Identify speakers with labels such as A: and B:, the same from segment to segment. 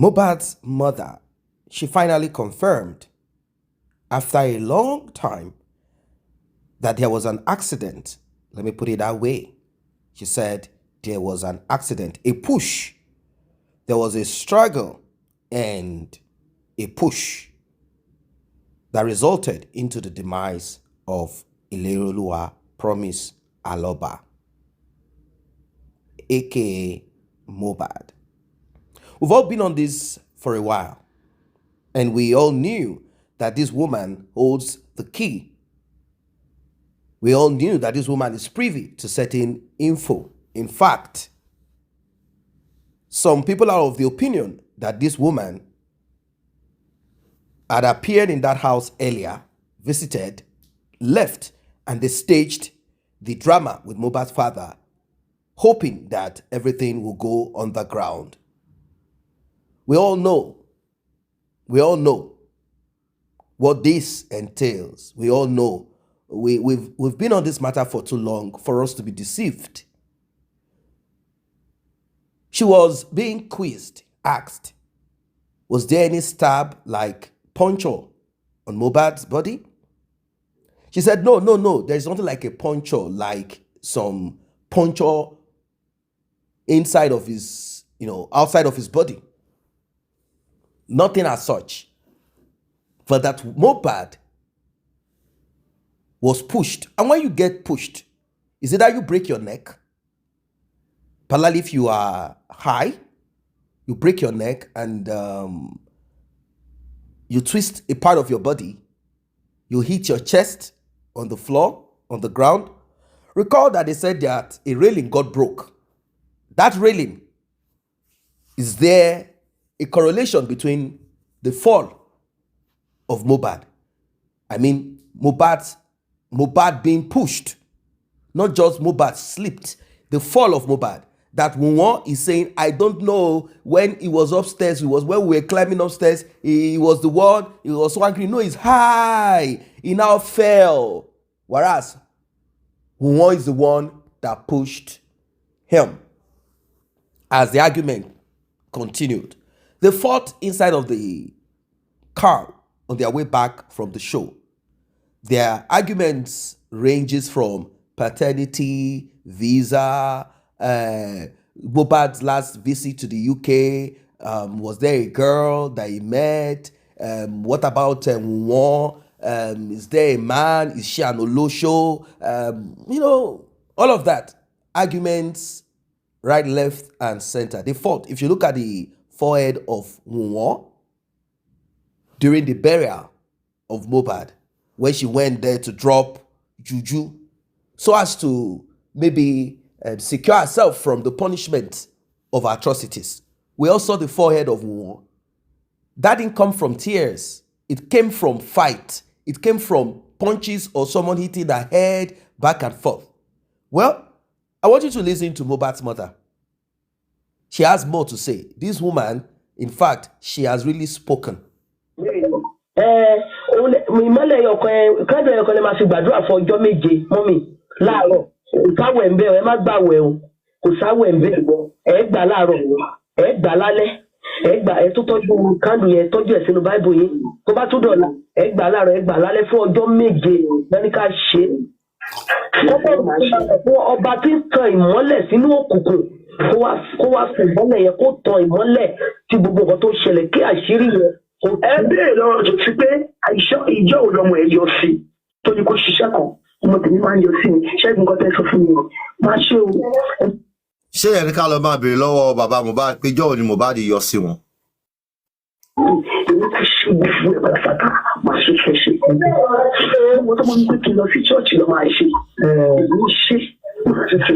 A: Mohbad's mother, she finally confirmed after a long time that there was an accident. Let me put it that way. She said there was an accident, a push. There was a struggle and a push that resulted into the demise of Ileroluwa Promise Aloba, aka Mohbad. We've all been on this for a while, and we all knew that this woman holds the key. We all knew that this woman is privy to certain info. In fact, some people are of the opinion that this woman had appeared in that house earlier, visited, left, and they staged the drama with Mohbad's father, hoping that everything will go underground. We all know what this entails. We all know. We've been on this matter for too long for us to be deceived. She was being quizzed, asked, was there any stab like puncture on Mohbad's body? She said, no, there's nothing like a puncture, like some puncture inside of his, outside of his body. Nothing as such. But that Mohbad was pushed. And when you get pushed, is it that you break your neck? Particularly if you are high, you break your neck and you twist a part of your body. You hit your chest on the floor, on the ground. Recall that they said that a railing got broke. That railing, is there a correlation between the fall of Mohbad? I mean, Mohbad being pushed, not just Mohbad slipped, the fall of Mohbad. That Wunmi is saying, I don't know when he was upstairs, when we were climbing upstairs, he was the one, he was so angry. No, he's high. He now fell. Whereas Wunmi is the one that pushed him. As the argument continued, they fought inside of the car on their way back from the show. Their arguments ranges from paternity, visa, Mohbad's last visit to the UK. Was there a girl that he met? What about Wunmi? Is there a man? Is she an Olosho? All of that. Arguments, right, left, and center. They fought. If you look at the forehead of Wunmi during the burial of Mohbad, when she went there to drop juju so as to maybe secure herself from the punishment of atrocities. We all saw the forehead of Wunmi. That didn't come from tears. It came from fight. It came from punches or someone hitting her head back and forth. Well, I want you to listen to Mohbad's mother. She has more to say. This woman, in fact, she has really spoken.
B: Káwẹ̀ ń bẹ̀ ẹ má gbàwẹ̀ o kò sáwẹ̀ ń bẹ̀ ẹ gbà láàárọ̀ ẹ gbà lálẹ́ ẹ gbà ẹ tó tọ́jú kándù yẹn tọ́jú ẹ̀ sínú báìbù yín tó bá tún dọ̀la ẹ gbà láàárọ̀ ẹ gbà lálẹ́ fún ọjọ́ méje lẹ́ni ká ṣe fún ọba tí ń tan ìmọ́lẹ̀ sínú òkùnkùn kó wá fún ìmọ́lẹ̀ yẹn kó tan ìmọ́lẹ̀ tí gbogbo nǹkan tó ṣẹlẹ̀ kí àṣírí yẹn. Ẹ béèrè lọ́rọ̀ tó ti pé ìjọ òlọ́mọ ẹ yọ sí tó ní kó ṣiṣẹ́ kan.
C: Ṣé ẹni ká lọ máa béèrè lọ́wọ́ bàbá Mohbad pé jọ́wọ́ ni Mohbad yọ sí wọn?
B: Èmi ti ṣe gbogbo ẹ̀ pátápátá máa ṣe ṣe. Mo tó mọ́ ní pé kí n lọ sí ṣọ́ọ̀ṣì lọ máa ṣe. Èmi ṣe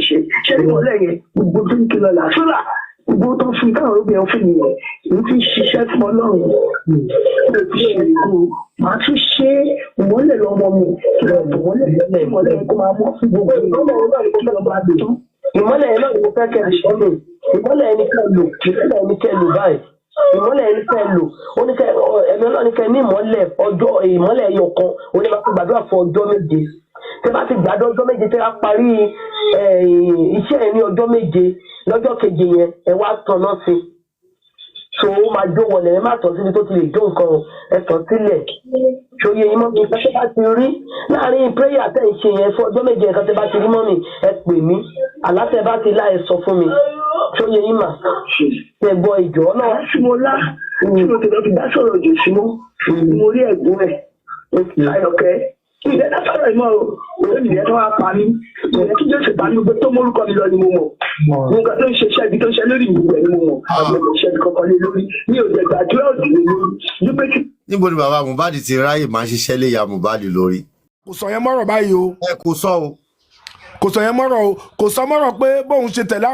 B: ṣe. Ṣé ìmọ̀lẹ́ yẹn gbogbo tó ń kí lọ làásùlà? Gbogbo tó ń fi káwọn olóbi ẹ̀ fún mi yẹn. Èmi ti ṣiṣẹ́ fún Ọlọ́run. Mo ti ṣe ìlú. Màá tún ṣe ìmọ́lẹ̀ lọ́mọ mi. Ìmọ́lẹ̀ kó máa mọ́ fún gbogbo ìmọ́lẹ̀ náà kí lọ máa dùn. Ìmọ́lẹ̀ náà ni mo fẹ́ kẹ́ ẹ ṣe lò. Ìmọ́lẹ̀ ẹni kẹ́ lò. Ìmọ́lẹ̀ ẹni kẹ́ lò báyìí. Ìmọ́lẹ̀ ẹni kẹ́ lò. Ó ní kẹ́ ẹ̀mí ọlọ́ni kẹ́ ní ìmọ́lẹ̀ ọjọ́ ìmọ́lẹ̀ ẹyọ kan. Ó ní máa fi gbàdúrà fún ọjọ́ méje. Tẹ́ bá ti gbàdúrà ọjọ́ méje tẹ́ bá parí iṣẹ́ ẹ ní ọjọ́ méje lọ́jọ́ keje yẹn ẹ wá tanná sí. so ó máa jó wọlé ẹ má tọ́ síbi tó ti lè jó nǹkan ẹ tọ́ sílẹ̀ ṣòye yín mọ́ mi nǹkan tẹ́ bá ti rí láàrin prayer tẹ́ ń ṣe yẹn fún ọjọ́ méje nǹkan tẹ́ bá ti rí mọ́ mi ẹ pè mí àlàáfíà bá ti lá ẹ sọ fún mi ṣòye yín mà ẹ gbọ́ ìjọ náà.
D: tí mo lá tí mo tẹ̀lé ti dá sọ̀rọ̀ jù sí mọ́ mo rí ẹ̀gbọ́n ẹ̀ Ayọ̀kẹ́ ìyẹn dá sọ̀rọ̀ ìmọ̀ o òun ìyẹn tó wá pa mí ìyẹn tó jẹ́ ṣèpá ní gbogbo tó mórúkọ mi lọ ni mo mọ̀ nǹkan tó ń ṣe iṣẹ́ ibi tó ń ṣe lórí ìlú ẹ̀ ni mo mọ̀ àwọn ìṣẹ́ ibi kankan lé lórí mi ò dẹ̀ gbàdúrà òdì lé lórí nígbà tí.
C: níbo ni bàbá Mohbad ti ráyè máa ṣiṣẹ́ lé ìyá Mohbad lórí.
E: kò sọ yẹn mọ́rọ̀ báyìí o.
C: ẹ kò sọ o.
E: kò sọ yẹn mọ́rọ̀ o kò sọ mọ́rọ̀ pé bóun ṣe tẹ̀lé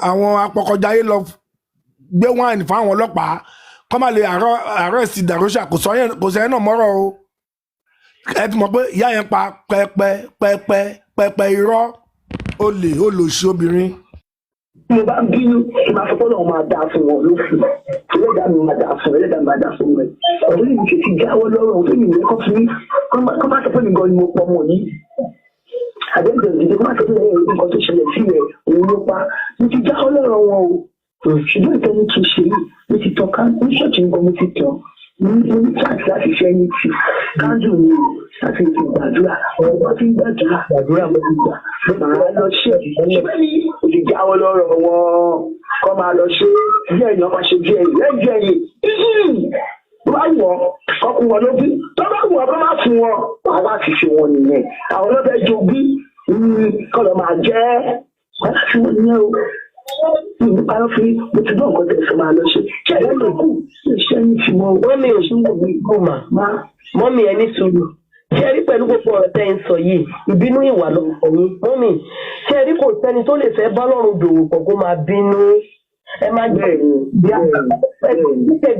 E: àwọn apọkọjáyé lọ gbé wáìnì fáwọn ọlọ́pàá kọ́ máa lè àrẹ́sì dàrúṣà kò sọ yẹn náà mọ́rọ̀ o. ẹ ti mọ̀ pé ìyá yẹn pa pẹpẹ irọ́ olè olòṣì obìnrin.
D: mo bá bínú ìmọ̀ àfọ́pọ́lọ́ máa dáa fún wọn lóṣù ẹlẹ́dàá mi máa dáa fún ẹlẹ́dàá mi máa dáa fún wọn ọ̀rọ̀ yìí ṣe ti jáwọ́ lọ́rọ̀ ọ̀rọ̀ yìí yẹn kọ́ fún mi kọ́ máa sọ pé mi gan ni mo pọ̀ mọ́ yìí àdéhùn ìdíje kọ́ máa sọ pé nǹkan tó ṣẹlẹ̀ sí rẹ̀ òun ló pa mo ti jáwọ́ lọ́rọ̀ wọn o ṣùgbọ́n ìtẹ́ni ti ṣe yìí mo ti tọ́ka ní ṣọ́ọ̀ṣì nǹkan mo ti tọ́ mo ní láti ṣe ẹni tì káńdù mi o láti fi gbàdúrà ọ̀rọ̀ tí ń gbàdúrà mo ti gbà máa lọ ṣe ṣùgbọ́n ní o ti jáwọ́ lọ́rọ̀ wọn kọ́ máa lọ ṣe díẹ̀ ni wọ́n máa ṣe díẹ̀ lẹ́jọ́ ẹ̀yìn tó bá wọ̀ ọkùnrin wọn lójú tó bá wọ̀ kọ́ máa fún wọn wàá wá ti ṣe wọn nìyẹn àwọn ọlọ́fẹ́ jogún kọ́ lọ́ máa jẹ́ wọ́n láti wọ́n nìyẹn o nípa fi mo ti dán nǹkan tẹ̀sán máa lọ ṣe ṣe ẹ̀rọ lè kú iṣẹ́ ní ti mọ́
B: wọ́n mi ò ṣe ń wò mí kó mà mọ́mì ẹ ní sùúrù ṣe rí pẹ̀lú gbogbo ọ̀rọ̀ tẹ́ ń sọ yìí ìbínú ìwà lọ́pọ̀ yín mọ́mì ṣe rí kò sẹ́ni tó lè fẹ́ bá lọ́rùn dòwò pọ̀ kó máa bínú ẹ máa jẹ́ bí a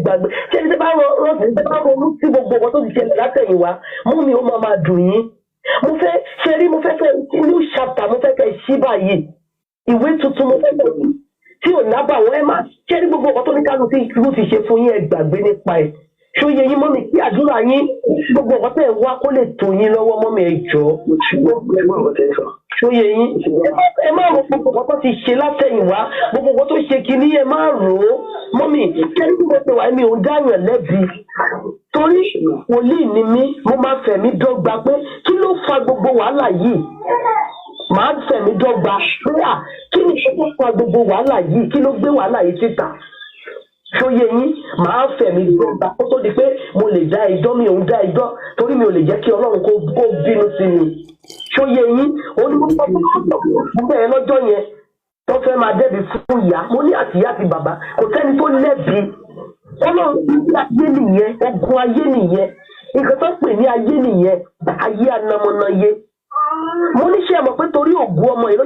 B: gbàgbé ṣe ní bá ronú sí gbogbo ọkọ tó ti ṣẹlẹ̀ látẹ̀yìnwá mọ́mì ó máa dùn yín mo fẹ́ fẹ́ new chapter mo fẹ́ fẹ́ ṣí báyìí ìwé tuntun mo fẹ́ fẹ́ tí ò nábà wọn ẹ máa ṣe ní gbogbo ọkọ tó ní kálù tí ìlú ti ṣe fún yín ẹ gbàgbé nípa ẹ̀ ṣóye yín mọ́mì kí àdúrà yín gbogbo ọ̀pọ̀ tẹ̀ wá kó lè tó yín lọ́wọ́ mọ́mì ẹ jọ̀ọ́ ṣóye yín ẹ má rò gbogbo ọ̀pọ̀ tó ti ṣe látẹ̀yìnwá gbogbo ọ̀pọ̀ tó ṣe kínní ẹ má rò ó mọ́mì kẹ́rí gbogbo ọ̀pọ̀ wà mí ò ń dáyàn lẹ́bi torí wòlíì ni mí mo máa fẹ̀mí dọ́gba pé kí ló fa gbogbo wàhálà yìí màá fẹ̀mí dọ́gba pé kí ni ṣe tó fa gbogbo wàhálà yìí kí ló gbé wàhálà yìí síta ṣóye yín màá fẹ̀mí gbọ́gbà kó tó di pé mo lè dá ẹjọ́ mi òun dá ẹjọ́ torí mi ò lè jẹ́ kí ọlọ́run kó bínú sí mi ṣóye yín onígbọ́gbọ́ tó bẹ̀rẹ̀ lọ́jọ́ yẹn tó fẹ́ máa dẹ́bi fún ìyá mo ní àtìyá àti bàbá kò sẹ́ni tó lẹ́bi ọlọ́run ní ayé nìyẹn ogun ayé nìyẹn nǹkan tó pè ní ayé nìyẹn ayé anamọ́nayé mo ní ṣe mọ̀ pé torí ògùn ọmọ yìí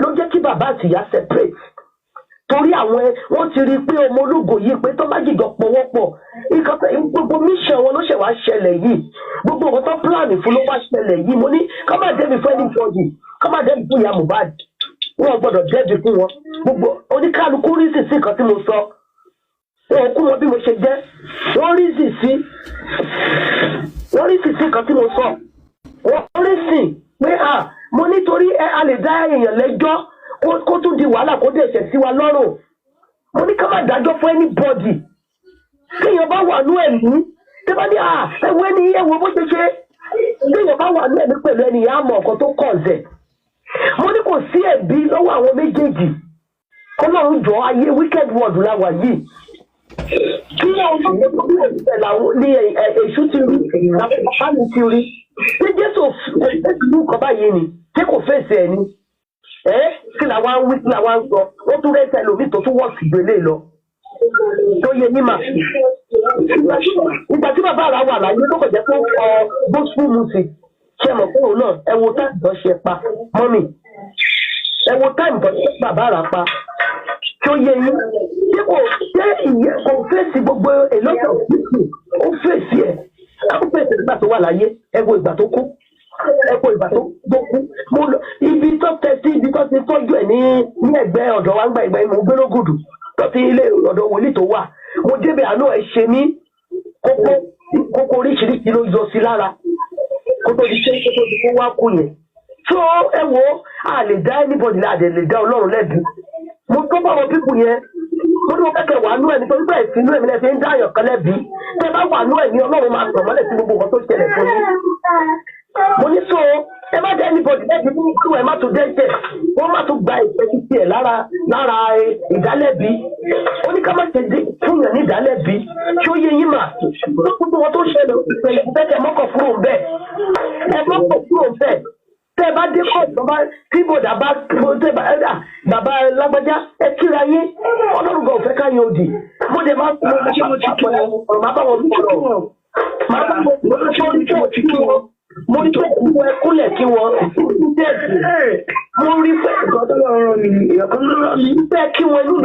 B: ló jẹ́ kí bàbá àtìyá separate torí àwọn wọ́n ti rí i pé ọmọ ológo yìí pé tó bá jìjọ pọ̀wọ́pọ̀ gbogbo mission wọn ló ṣe wá ṣẹlẹ̀ yìí gbogbo nǹkan tó plan fún ló wá ṣẹlẹ̀ yìí mo ní ká má débi fún ẹni bọ́ọ̀dì ká má débi fún ìyá Mohbad wọn gbọ́dọ̀ débi fún wọn gbogbo oníkálukú rí sì sí nǹkan tí mo sọ wọn kú wọn bí mo ṣe jẹ́ wọ́n rí sì sí nǹkan tí mo sọ wọ́n rí sì pé mo nítorí a lè dá èèyàn lẹ́jọ́ kó tún di wàhálà kó dé ẹ̀ṣẹ̀ sí wa lọ́rùn mo ní ká má dájọ́ fún anybody kéèyàn bá wà ní ẹ̀mí tí bá ní ẹ̀wọ́ ẹni ẹ̀wọ́ bó ṣe ṣe kéèyàn bá wà ní ẹ̀mí pẹ̀lú ẹni yà á mọ ọ̀kan tó kọ̀ ọ̀zẹ̀ mo ní kò sí ẹ̀bí lọ́wọ́ àwọn méjèèjì kọ́lọ́run jọ ayé wicked world la wà yìí kí àwọn ọmọ ní èṣù ti rí bàbá mi ti rí tí Jésù ìlú kan báyìí ni tí kò fèsì ẹ̀ ni kí làwọn ń wí kí làwọn ń sọ ó tún rẹ́ tẹlómi tó tún wọ̀ sí gbélé lọ tó yẹ ní mà ìgbà tí bàbá àrà wà láyé tó kò jẹ́ pé ó kọ gospel music ṣe mọ̀ fún òun náà ẹ wo táìmù tó ṣe pa mọ́mì ẹ wo táìmù tó ṣe bàbá àrà pa tó yẹ yín tí kò ṣe ìyẹn kò fèsì gbogbo èlọ́tọ̀ ó fèsì ẹ̀ ó fèsì ìgbà tó wà láyé ẹ wo ìgbà tó kú ẹ̀kọ́ ìgbà tó kú mo lọ ibi tó tẹ̀sí ibi tó ti tọ́jú ẹ̀ ní ẹ̀gbẹ́ ọ̀dọ̀ wa ń gba ìgbà yìí mo gbé lógùdù tó ti ilé ọ̀dọ̀ wòlíì tó wà mo débẹ̀ àánú ẹ̀ ṣe mí kókó oríṣiríṣi ló yọ sí lára kó tó di kó wá kú yẹn tó ẹ wo a lè dá anybody náà lè dá Ọlọ́run lẹ́bi mo tó bá wọn pípù yẹn mo ní mo fẹ́ kẹ́ wà nú ẹ̀ nítorí pé ẹ̀sìn inú ẹ̀mí lẹ́ fi ń dáyàn kan lẹ́bi tẹ́ bá wà nú ẹ̀ ní ọlọ́run máa sọ̀rọ̀ mọ́lẹ̀ sí gbogbo nǹkan tó ṣẹlẹ̀ fún yín mo ní so ẹ má dé anybody lẹ́bi fún kí ẹ má tún dẹ́jẹ̀ wọ́n má tún gba ìfẹ́ títí ẹ̀ lára ìdálẹ́bi ó ní ká má ṣe fún yàn ní ìdálẹ́bi tí ó yé yín mà gbogbo wọn tó ṣẹlẹ̀ ìpẹ̀lẹ̀ ìfẹ́ mọ́kàn kúrò bẹ́ẹ̀ ẹ mọ́kàn kúrò bẹ́ẹ̀ tẹ́ bá dé kọ́ọ̀tù bá tí bòdà bá tẹ́ bá bàbá lágbájá ẹ kíra yín ọlọ́run gan òfẹ́ káyọ̀ òdì mo dẹ̀ máa ń ṣe mo ti kí wọn máa bá wọn sọ̀rọ̀ máa bá wọn kí wọn mo rí pé ìwọ ẹkúnlẹ̀ kí wọn mo rí pé
D: ìkọ́tọ́ lọ́rọ̀ mi ìyàkan lọ́rọ̀ mi
B: bẹ́ẹ̀ kí wọn inú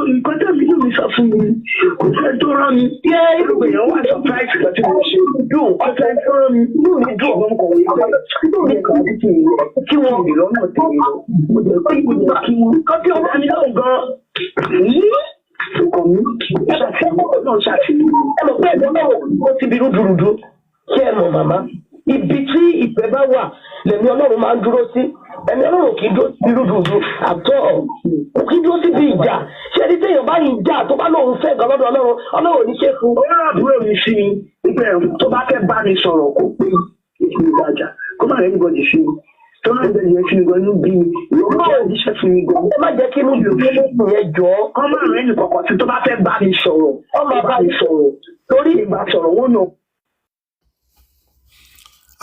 B: mi
D: ìkọ́tọ́ mi yóò mi sọ fún mi kò fẹ́ tó rán mi
B: yẹ inú mi
D: èèyàn wà surprise ìgbà tí mo ṣe
B: dùn
D: ọ̀sẹ̀ tó rán mi
B: inú mi dùn
D: ọ̀gbọ́n kò wí pé
B: inú mi
D: kò ní kí
B: kí wọn
D: ìlọ́nà tèmi lọ mo jẹ́ pé mo jẹ́ kí wọn
B: kọ́tí ọ̀gá mi náà gan
D: ọkàn mi ṣàfihàn náà ṣàfihàn
B: ẹ mọ̀ pé ẹ̀gbọ́n náà ó ti bí rúdurùdu kí ẹ mọ̀ màmá ibi tí ìfẹ́ bá wà lẹ́ni ọlọ́run máa ń dúró sí ẹni ọlọ́run kì í dúró sí rúdurùdu àtọ́ kì í dúró síbi ìjà ṣé ẹni téèyàn bá yìí jà tó bá lóun fẹ́ gan lọ́dọ̀ ọlọ́run ò ní ṣe fún.
D: ó rà àbúrò mi sí mi wípé tó bá fẹ́ bá mi sọ̀rọ̀ kó pé èsì ìdájà kó má rẹ́ nígbàdì sí mi tó náà bẹ̀rẹ̀ yẹn sí mi gan inú bí mi ìwọ́n bá wọ́n jíṣẹ́ fún mi gan.
B: ẹ má jẹ́ kí inú bí yẹn jọ ọ́.
D: kọ́ má rẹ́ nìkọ̀kọ̀ tí tó bá fẹ́ bá mi sọ̀rọ̀
B: ọmọ bá mi sọ̀rọ̀
D: torí ìgbà sọ̀rọ̀ wọn náà.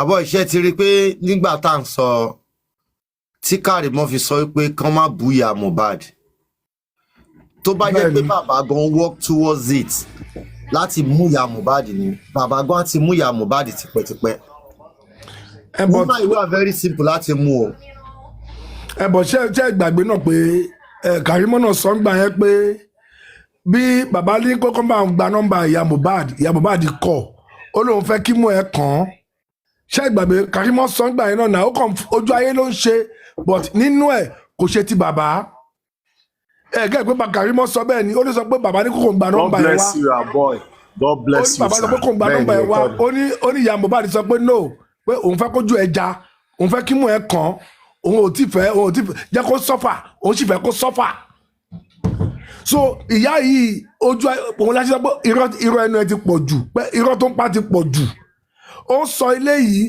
C: àbọ̀ iṣẹ́ ti rí i pé nígbà tá à ń sọ tí Kàrímọ́ fi sọ pé kán má bú ìyá Mohbad tó bá jẹ́ pé bàbá gan work towards it láti mú ìyá Mohbad ni bàbá gan ti mú ìyá Mohbad tipẹ́tipẹ́. Woman ìwà very simple láti mú o.
E: Ẹ̀bọ̀ ṣe ìgbàgbé náà pé Kàrímọ́ náà sọ ń gbà yẹn pé bí bàbá ní kókó bá ń gba nọ́mbà ìyá Mohbad kọ̀ ó lóun fẹ́ kí mú ẹ kàn án ṣé ìgbàgbé Kàrímọ́ sọ ń gbà yẹn náà ó kàn ojú ayé ló ń ṣe but nínú ẹ̀ kò ṣe ti bàbá gẹ́gẹ́ pé Kàrímọ́ sọ bẹ́ẹ̀ ni ó ní sọ pé bàbá ní kókó ń gba nọ́mbà yẹn wá.
C: God bless you our boy. God bless you sir.
E: Bàbá sọ pé kókó ń gba nọ́mbà yẹn wá ó ní ìyá Mohbad sọ pé no pé òun fẹ́ kójú ẹja òun fẹ́ kí mú ẹ kàn òun ò tí fẹ́ jẹ́ kó sọ́fà òun sì fẹ́ kó sọ́fà so ìyá yìí ojú òun láti sọ pé irọ́ ẹnu ẹ ti pọ̀ jù pé irọ́ tó ń pa ti pọ̀ jù ó ń sọ ilé yìí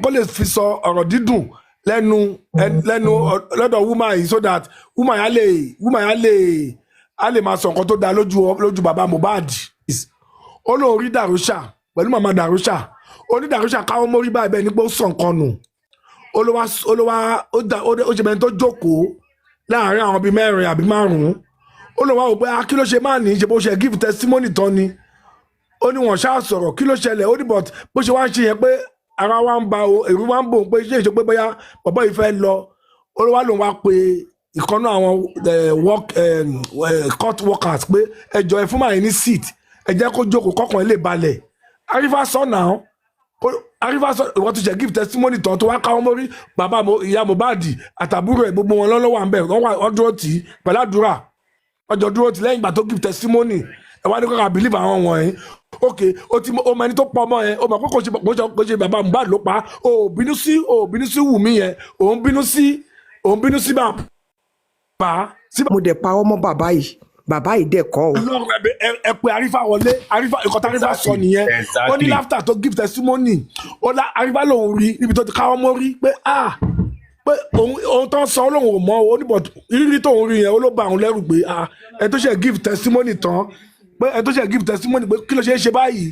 E: kó lè fi sọ ọ̀rọ̀ dídùn lẹ́nu lọ́dọ̀ woman yìí so that woman yẹn á lè máa sọ nǹkan tó dáa lójú bàbá Mohbad ó lóun rí Dàrúṣà pẹ̀lú màmá Dàrúṣà ó ní Dàrúṣà káwọn mórí báyìí bẹ́ẹ̀ ni pé ó sọ nǹkan nù ó ṣe bẹ́ẹ̀ tó jókòó láàárín àwọn bíi mẹ́rin àbí márùn-ún ó lọ wá wò pé kí ló ṣe máa ní ṣe bó ṣe give testimony tán ni ó ní wọ́n ṣáà sọ̀rọ̀ kí ló ṣẹlẹ̀ ó ní but bó ṣe wá ń ṣe yẹn pé ara wa ń ba èrú wa ń bò pé ṣé ìṣe pé bóyá bàbá yìí fẹ́ lọ ó lọ wá lòun wá pé ìkànnà àwọn court workers pé ẹjọ́ ẹ fún màá ní seat ẹ jẹ́ kó jókòó kọ́kàn lè balẹ̀ Arriva sọ náà Arriva sọ ìwọ́n ti ṣe give testimony tán tó wá káwọn mórí bàbá ìyá Mohbad àtàbúrò ẹ̀ gbogbo wọn lọ́wọ́ à ń bẹ̀ wọ́n dúró tì í pẹ̀lú àdúrà ọjọ́ dúró tì lẹ́yìn ìgbà tó give testimony ẹ wá ní kọ́kọ́ believe àwọn wọ̀nyí ok o mọ ẹni tó pọ̀ ọmọ yẹn o mọ̀ pé kò ṣe bàbá Mohbad ló pa o bínú sí Wùmí yẹn òun bínú sí bàbá.
F: mo dẹ̀ pa ọmọ bàbá yìí dẹ̀ kọ́ o.
E: ẹ pé Arriva wọlé ìkọ́tà Arriva sọ nìyẹn ó ní láfítà tó give testimony ó lá Arriva lòun rí níbi tó ti káwọ́ mọ́ rí pé pé òun tán sọ ó lòun ò mọ̀ ó ní bọ̀ rírí tóun rí yẹn ó ló bá òun lẹ́rù pé ẹ tó ṣe give testimony tán pé ẹ tó ṣe give testimony pé kí ló ṣe é ṣe báyìí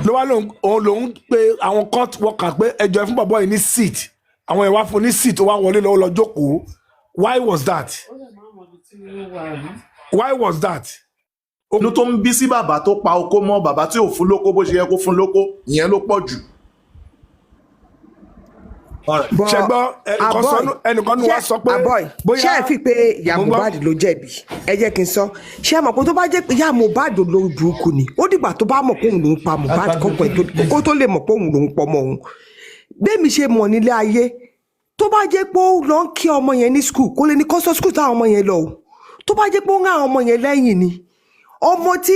E: ló wá lòun pé àwọn court worker pé ẹjọ́ ẹ fún bàbá yìí ní seat àwọn ìwà fún ní seat ó wá wọlé lọ́wọ́ lọ jókòó why was that? Why was that?
G: inú tó ń bí sí bàbá tó pa oko mọ́ bàbá tí ò fún lóko bó ṣe yẹ kó fún lóko ìyẹn ló pọ̀ jù.
E: ṣẹgbọ́n ẹnìkan ní wàá sọ pé
F: ṣé ẹ fi pé ìyá Mohbad ló jẹ̀bi ẹ jẹ́ kí n sọ ṣé ẹ mọ̀ pé tó bá jẹ́ pé ìyá Mohbad lórí burúkú ni ó dìgbà tó bá mọ̀ pé òun ló ń pa Mohbad kó tó lè mọ̀ pé òun ló ń pọ̀ mọ́ òun bẹ́ẹ̀ mi ṣe mọ̀ nílé ayé tó bá jẹ́ pé ó lọ ń kí ọmọ yẹn ní skul kó lè ní kọ́sọ́ skul táwọn ọmọ yẹn lọ o tó bá jẹ́ pé ó ń rán àwọn ọmọ yẹn lẹ́yìn ni ọmọ tí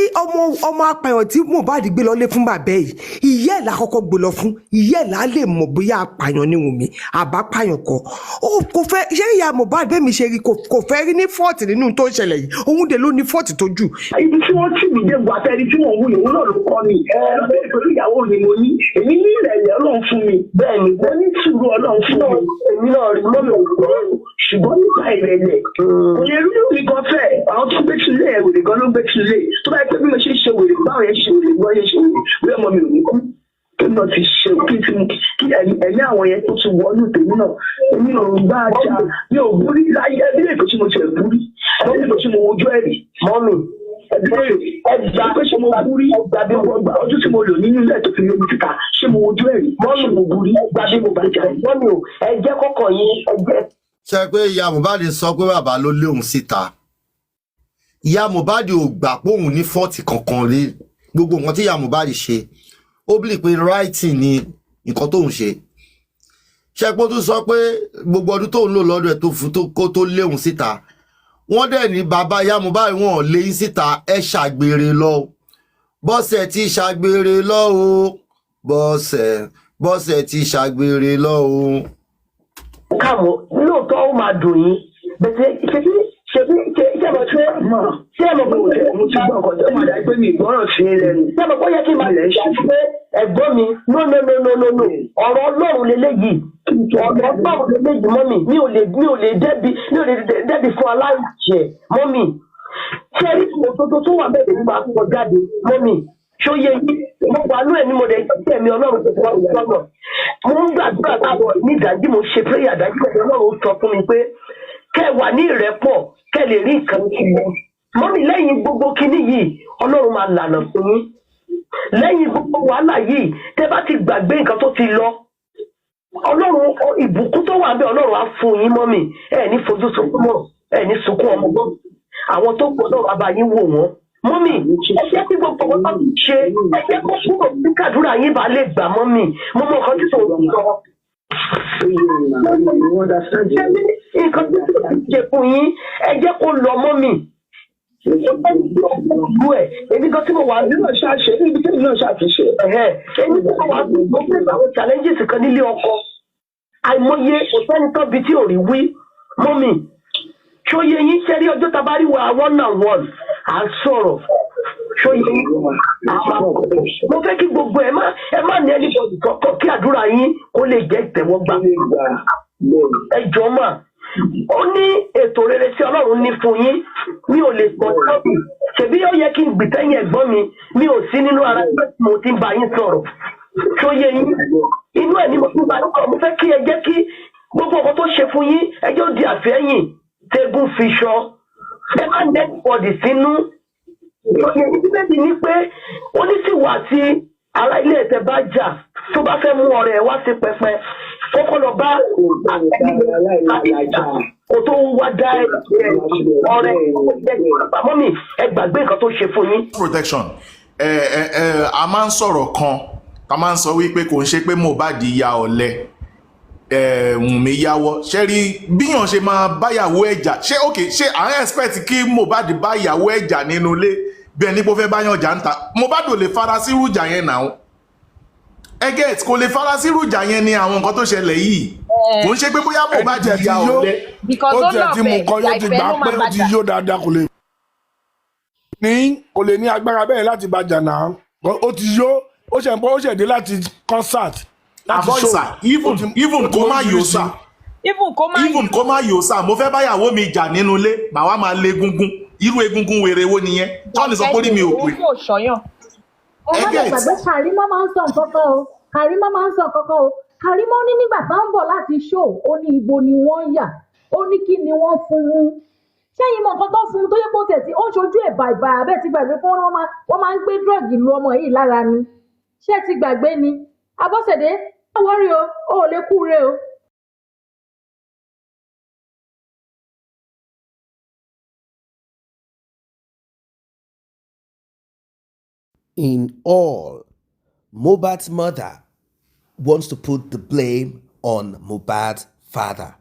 F: ọmọ apààyàn tí Mohbad gbé lọlé fún bàbá yìí ìyá ẹ̀ la kọ́kọ́ gbé lọ fún ìyá ẹ̀ la lè mọ̀ bóyá apààyàn ni Wunmi àbá pààyàn kọ́ ó kò fẹ́ ṣé ìyá Mohbad bẹ́ẹ̀ mi ṣe rí kò fẹ́ rí ní fọ́ọ̀tì nínú tó ń ṣẹlẹ̀ yìí òun dè ló ní fọ́ọ̀tì tó jù.
D: ibi tí wọ́n tì mí dé bu àtẹ́rí tí mò ń wúlò òun náà ló kọ́ mi bẹ́ẹ̀ pẹ̀lú ìyàwó mi mo ní èmi ní ìrẹ̀lẹ̀ Ọlọ́run fún mi bẹ́ẹ̀ ni mo ní sùúrù Ọlọ́run fún mi èmi náà rí mọ́mi òkúrò ṣùgbọ́n nípa ìrẹ̀lẹ̀ kò lè rí mi gan fẹ́ àwọn tó gbé sílé ẹ̀ wèrè gan ló gbé sílé tó bá yẹ pé bí mo ṣe ṣe wèrè báwọn yẹn ṣe wèrè gbọ́ yẹn ṣe wèrè bí ọmọ mi ò ní kú kí náà ti ṣe kí ẹ̀mí àwọn yẹn tó ti wọnú tèmi náà èmi ò gbá ajá mi ò búrí láyé ẹbí lè kó tí mo ti ẹ̀ búrí ẹbí lè kó tí mo wojú ẹ̀rì mọ́mì ẹgbà pé ṣe mo búrí ẹgbà bí mo gbà ọdún tí mo lò nínú ilé tó fi lé mi síta ṣé mo wojú ẹ̀rì mọ́mì mo búrí ẹgbà bí mo bàjẹ́ mọ́mì ò ẹjẹ́ kọ́kọ́ yín ẹjẹ́.
C: ṣe pé ìyá Mohbad sọ pé bàbá ló lé òun síta ìyá Mohbad ò gbà pé òun ní fọ́ọ̀tì kankan rí gbogbo nǹkan tí ìyá Mohbad ṣe ó bìlì pé writing ni nǹkan tóun ṣe ṣe pé ó tún sọ pé gbogbo ọdún tóun lò lọ́dọ̀ ẹ̀ tó fún tó lé òun síta wọ́n dẹ̀ ní bàbá ìyá Mohbad wọn ò lé yín síta ẹ ṣàgbèrè lọ bọ́sẹ̀ ti ṣàgbèrè lọ o bọ́sẹ̀ ti ṣàgbèrè lọ o.
D: káàmù lóòótọ́ ó máa dùn yín bẹ́ẹ̀ ṣe mo pé mo ti gbọ́ ọkọ̀ tó máa dá pé mi ìgbọ́ràn sí lẹ́nu. ṣé mo kọ́ yẹ kí n máa lẹ̀ ṣe pé ẹ̀gbọ́n mi no ọ̀rọ̀ Ọlọ́run lélẹ́yìí ọ̀rọ̀ Ọlọ́run lélẹ́yìí mọ́mì mi ò lè dẹ́bi fún aláìjẹ mọ́mì ṣé rí òtótó tó wà bẹ́ẹ̀ nípa àkókò jáde mọ́mì ṣó yẹ yín mo wà lóẹ̀ ní mo lè jẹ́ ẹ̀mí Ọlọ́run tó wà lọ́nà mo ń gbàdúrà láàbọ̀ ní ìdájí mo ṣe pé àdájí ẹ̀mí Ọlọ́run sọ fún mi pé kẹ́ wà ní ìrẹ́pọ̀ kẹ́ lè rí nǹkan tí wọ́n mọ́mì lẹ́yìn gbogbo kinní yìí Ọlọ́run máa lànà fún yín lẹ́yìn gbogbo wàhálà yìí tẹ́ bá ti gbàgbé nǹkan tó ti lọ Ọlọ́run ìbùkún tó wà bẹ́ẹ̀ Ọlọ́run á fún yín mọ́mì ẹ̀ ní fojú sunkún mọ́ ẹ̀ ní sunkún ọmọ gbọ́ àwọn tó pọ̀ náà bàbá yín wò wọ́n mọ́mì ẹ jẹ́ kí gbogbo wọn bá ti ṣe ẹ jẹ́ kó kúrò ní kàdúrà yín bá lè gbà mọ́mì mo mọ nǹkan tí tó ń sọ. nǹkan tí tó ń ṣe fún yín ẹ jẹ́ kó lọ mọ́mì èmi kan tí mo wà nínú ṣáṣe níbi tí mo ṣàtúnṣe èmi tí mo wà nínú àwọn challenges kan nílé ọkọ àìmọye kò sẹ́ni tó bi tí ò rí wí mọ́mì ṣóye yín ṣẹ́rí ọjọ́ tá a bá rí wa one on one à ń sọ̀rọ̀ ṣóye yín mo fẹ́ kí gbogbo ẹ má ní anybody kọ́kọ́ kí àdúrà yín kó lè jẹ́ ìtẹ̀wọ́gbà ẹ jọ̀ọ́ mà ó ní ètò rere tí Ọlọ́run ní fún yín mi ò lè pọ̀ tọ́bì ṣèbí ó yẹ kí n gbìtẹ́yìn ẹ̀gbọ́n mi ò sí nínú ara pé mo ti ń bá yín sọ̀rọ̀ ṣóye yín inú ẹ̀ ni mo ti bá yín sọ̀rọ̀ mo fẹ́ kí ẹ jẹ́ kí gbogbo nǹkan tó ṣe fún yín ẹ jẹ́ ó di àfẹ́yìn tẹ́gùn fi ṣọ ẹ má nẹ́tìpọ̀dì sínú ìbéèrè ni pé oníṣìwà tí ará ilé ẹ̀tẹ̀ bá jà tó bá fẹ́ mú ọ̀rẹ́ ẹ̀ wá sí pẹpẹ kọ́kọ́ lọ bá kò tó wá dá ọ̀rẹ́ mọ́mì ẹ gbàgbé nǹkan tó ṣe fún yín.
G: protection a máa ń sọ̀rọ̀ kan a máa ń sọ wípé kò ń ṣe pé Mohbad ya ọ̀lẹ Wunmi yáwọ́ ṣe rí bíyàn ṣe máa báyàwó ẹ̀jà ṣé à ń expect kí Mohbad báyàwó ẹ̀jà nínú ilé bí ẹni pé ó fẹ́ báyàn jà ń ta Mohbad ò lè fara sírú ìjà yẹn náà ẹgẹ́t kò lè fara sírú ìjà yẹn ní àwọn nǹkan tó ṣẹlẹ̀ yìí kò ń ṣe pé bóyá Mohbad ya ọ̀lẹ.
E: ó tiẹ̀ tí mo kọ́ yóò ti gbà pé ó ti yó dáadáa kò lè ní agbára bẹ́ẹ̀ láti bàjà náà ó ti yó ó ṣẹ̀dé láti concert.
G: Avoicer, even kó má yóò sà even kó má yóò sà mo fẹ́ báyàwó mi jà nínú ilé màá wá máa lé egungun irú egungun wèrè wo nìyẹn tọ́ni sọ pé mi ò pè.
H: ẹ má lè gbàgbé Karimo máa ń sọ nǹkan kan o Karimo máa ń sọ nǹkan kan o Karimo ní nígbà tó ń bọ̀ láti show ó ní ibo ni wọ́n yà ó ní kí ni wọ́n fún un ṣẹ́yìn mọ̀ nǹkan tó fún un tó yẹ kó tẹ̀ tí ó ń ṣojú ẹ̀ bàbà abẹ́ ti gbàgbé pé wọ́n máa ń gbé drug lu ọmọ yìí lára ni ṣé ti gbàgbé ni Abọ́sẹ̀dé worry o lè kúre o.
A: In all, Mohbad's mother wants to put the blame on Mohbad's father.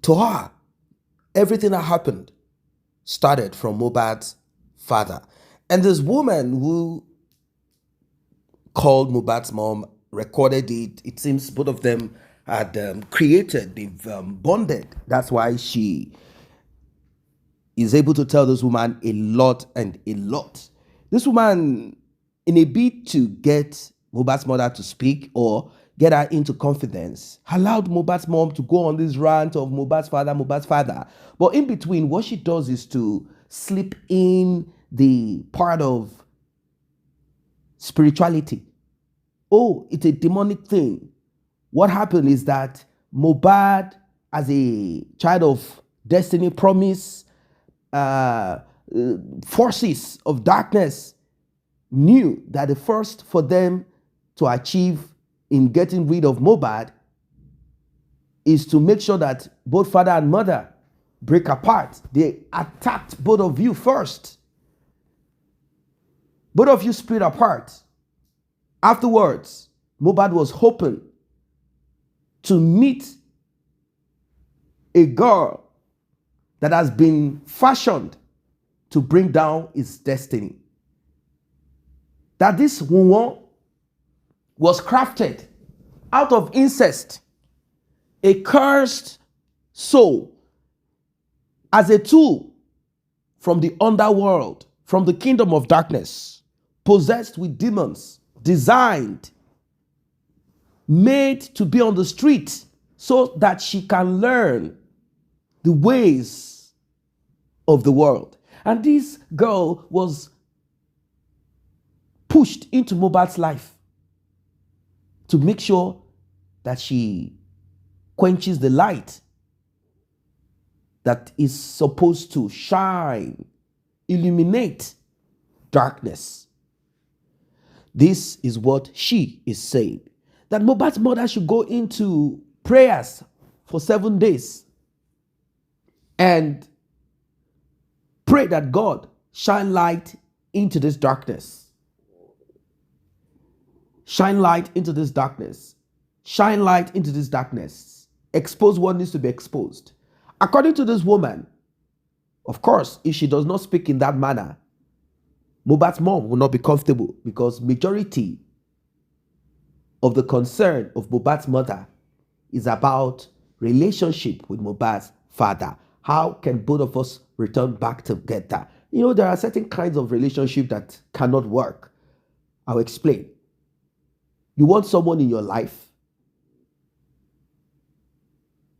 A: To her, everything that happened started from Mohbad's father. And this woman who called Mohbad's mom recorded it. It seems both of them had created, they've bonded. That's why she is able to tell this woman a lot and a lot. This woman, in a bid to get Mohbad's mother to speak or get her into confidence, allowed Mohbad's mom to go on this rant of Mohbad's father, Mohbad's father. But in between, what she does is to slip in the part of spirituality. Oh, it's a demonic thing. What happened is that Mohbad, as a child of destiny, promise, forces of darkness, knew that the first for them to achieve in getting rid of Mohbad is to make sure that both father and mother break apart. They attacked both of you first. Both of you split apart. Afterwards, Mohbad was hoping to meet a girl that has been fashioned to bring down his destiny. That this woman was crafted out of incest, a cursed soul, as a tool from the underworld, from the kingdom of darkness, possessed with demons, designed, made to be on the street so that she can learn the ways of the world. And this girl was pushed into Mohbad's life to make sure that she quenches the light that is supposed to shine, illuminate darkness. This is what she is saying. That Mohbad's mother should go into prayers for 7 days and pray that God shine light into this darkness. Shine light into this darkness. Shine light into this darkness. Expose what needs to be exposed. According to this woman, of course, if she does not speak in that manner, Mohbad's mom will not be comfortable, because majority of the concern of Mohbad's mother is about relationship with Mohbad's father. How can both of us return back together? You know, there are certain kinds of relationship that cannot work. I'll explain. You want someone in your life.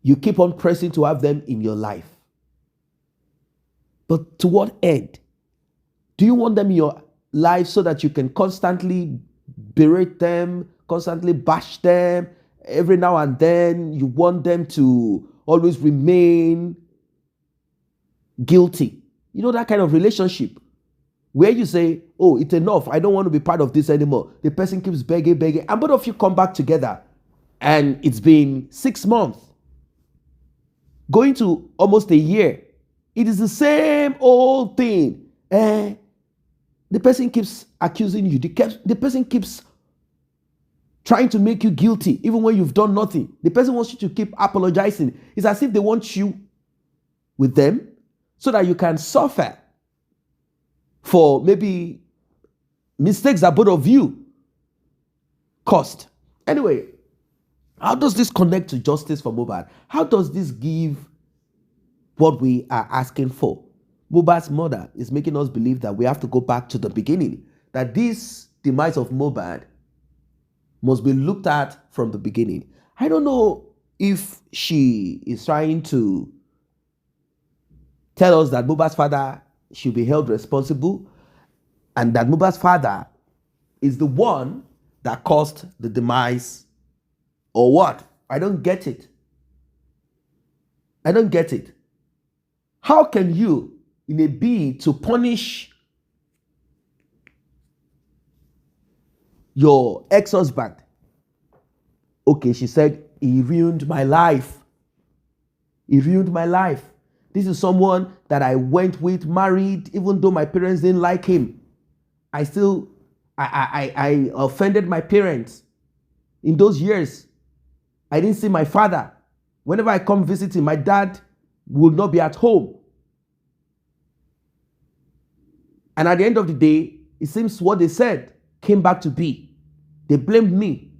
A: You keep on pressing to have them in your life. But to what end? Do you want them in your life so that you can constantly berate them, constantly bash them? Every now and then you want them to always remain guilty. You know, that kind of relationship where you say, oh, it's enough, I don't want to be part of this anymore. The person keeps begging, and both of you come back together. And it's been 6 months, going to almost a year. It is the same old thing. The person keeps accusing you. The person keeps trying to make you guilty, even when you've done nothing. The person wants you to keep apologizing. It's as if they want you with them so that you can suffer for maybe mistakes that both of you caused. Anyway, how does this connect to justice for Mohbad? How does this give what we are asking for? Mohbad's mother is making us believe that we have to go back to the beginning, that this demise of Mohbad must be looked at from the beginning. I don't know if she is trying to tell us that Mohbad's father should be held responsible and that Mohbad's father is the one that caused the demise, or what? I don't get it. I don't get it. How can you, in a bid to punish your ex-husband, okay, she said, he ruined my life. He ruined my life. This is someone that I went with, married, even though my parents didn't like him. I offended my parents. In those years, I didn't see my father. Whenever I come visiting, my dad will not be at home. And at the end of the day, it seems what they said came back to be. They blamed me.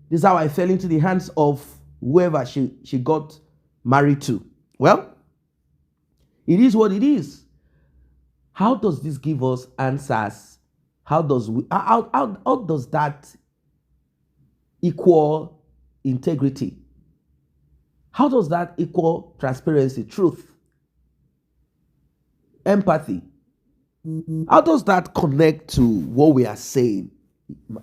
A: This is how I fell into the hands of whoever she got married to. Well, it is what it is. How does this give us answers? How does that equal integrity? How does that equal transparency, truth, empathy? How does that connect to what we are saying,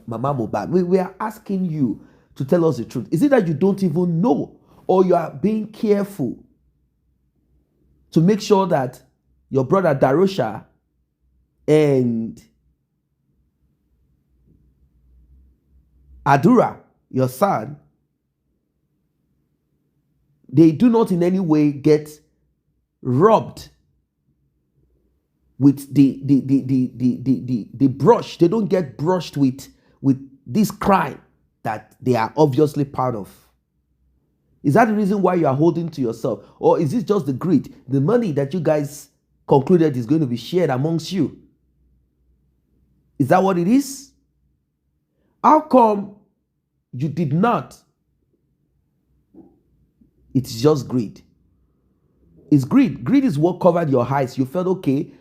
A: Mama Mohbad? We are asking you to tell us the truth. Is it that you don't even know, or you are being careful to make sure that your brother Darosha and Adura, your son, they do not in any way get robbed with the brush? They don't get brushed with this crime that they are obviously part of. Is that the reason why you are holding to yourself? Or is this just the greed? The money that you guys concluded is going to be shared amongst you. Is that what it is? How come you did not? It's just greed. It's greed. Greed is what covered your eyes. You felt, okay,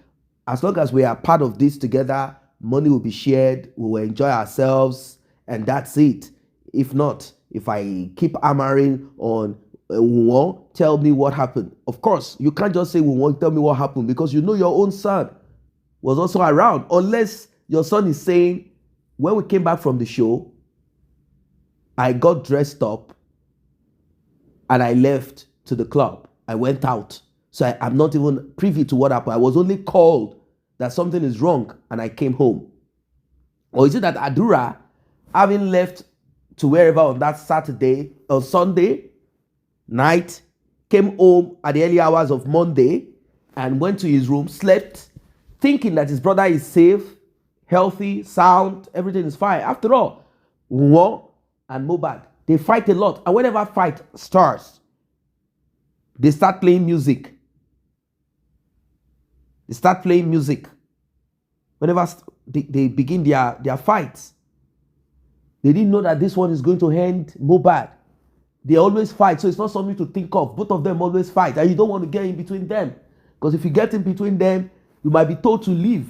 A: as long as we are part of this together, money will be shared, we will enjoy ourselves, and that's it. If not, if I keep hammering on Wunmi, tell me what happened. Of course, you can't just say Wunmi, tell me what happened, because you know your own son was also around. Unless your son is saying, when we came back from the show, I got dressed up and I left to the club. I went out. So I'm not even privy to what happened. I was only called that something is wrong and I came home. Or is it that Adura, having left to wherever on that Saturday or Sunday night, came home at the early hours of Monday and went to his room, slept, thinking that his brother is safe, healthy, sound, everything is fine. After all, Wunmi and Mohbad, they fight a lot. And whenever fight starts, they start playing music. They start playing music. Whenever they begin their fights, they didn't know that this one is going to end Mohbad. They always fight, so it's not something to think of. Both of them always fight, and you don't want to get in between them. Because if you get in between them, you might be told to leave.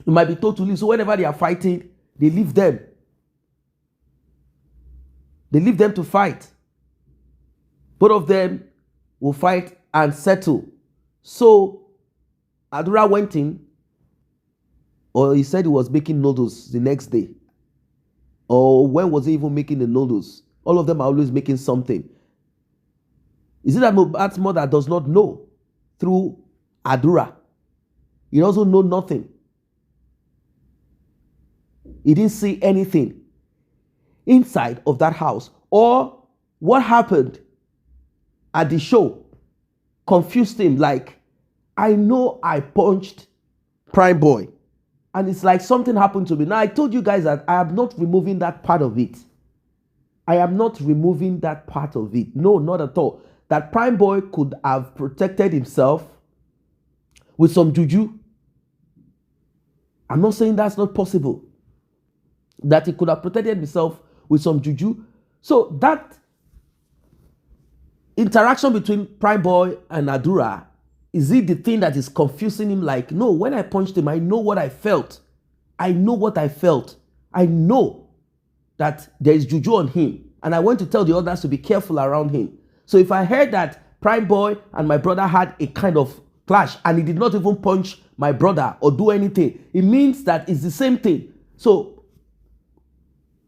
A: You might be told to leave. So whenever they are fighting, they leave them. They leave them to fight. Both of them will fight and settle. So Adura went in, or he said he was making noodles the next day. Or when was he even making the noodles? All of them are always making something. Is it that Mohbad's mother does not know through Adura? He doesn't know nothing. He didn't see anything inside of that house. Or what happened at the show confused him. Like, I know I punched Prime Boy, and it's like something happened to me. Now, I told you guys that I am not removing that part of it. I am not removing that part of it. No, not at all. That Prime Boy could have protected himself with some juju. I'm not saying that's not possible. That he could have protected himself with some juju. So that interaction between Prime Boy and Adura, is it the thing that is confusing him? Like, no, when I punched him, I know what I felt. I know what I felt. I know that there is juju on him. And I went to tell the others to be careful around him. So if I heard that Prime Boy and my brother had a kind of clash and he did not even punch my brother or do anything, it means that it's the same thing. So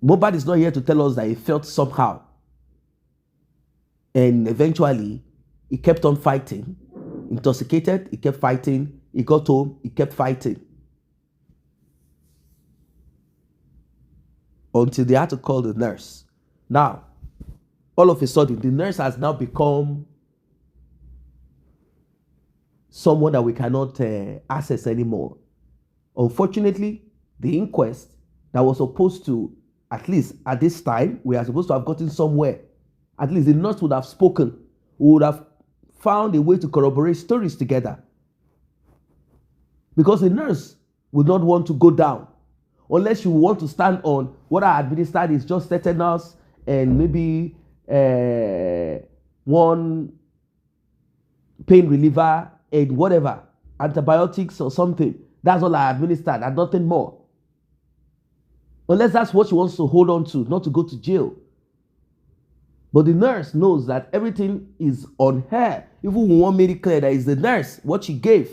A: Mohbad is not here to tell us that he felt somehow. And eventually, he kept on fighting. Intoxicated, he kept fighting. He got home, he kept fighting. Until they had to call the nurse. Now, all of a sudden, the nurse has now become someone that we cannot access anymore. Unfortunately, the inquest that was supposed to, at least at this time, we are supposed to have gotten somewhere. At least the nurse would have spoken. We would have found a way to corroborate stories together. Because a nurse would not want to go down unless you want to stand on what I administered is just tetanus and maybe one pain reliever and whatever, antibiotics or something. That's all I administered and nothing more. Unless that's what she wants to hold on to, not to go to jail. But the nurse knows that everything is on her. Even when one made it clear that it's the nurse, what she gave.